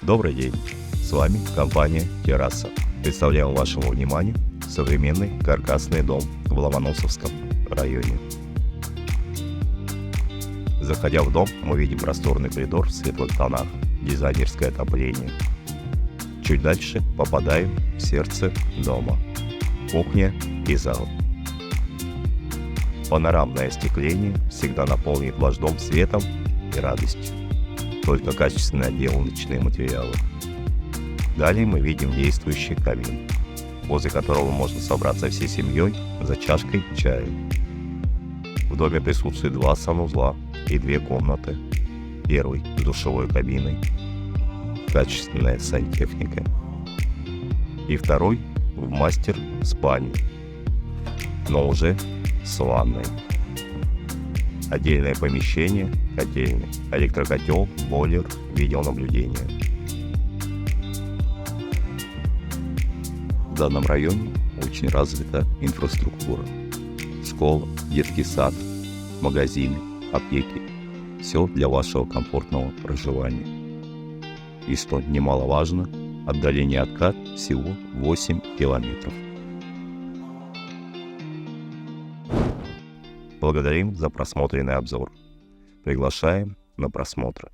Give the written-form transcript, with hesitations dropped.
Добрый день, с вами компания Терраса. Представляем вашему вниманию современный каркасный дом в Ломоносовском районе. Заходя в дом, мы видим просторный коридор в светлых тонах, дизайнерское отопление. Чуть дальше попадаем в сердце дома, кухня и зал. Панорамное остекление всегда наполнит ваш дом светом и радостью. Только качественно отделанные материалы. Далее мы видим действующий камин, возле которого можно собраться всей семьей за чашкой чая. В доме присутствует 2 санузла и 2 комнаты. Первый с душевой кабиной, качественная сантехника. И второй в мастер-спальне, но уже с ванной. Отдельное помещение, котельная, электрокотел, бойлер, видеонаблюдение. В данном районе очень развита инфраструктура. Школа, детский сад, магазины, аптеки. Все для вашего комфортного проживания. И что немаловажно, отдаление от КАТ всего 8 километров. Благодарим за просмотренный обзор. Приглашаем на просмотр.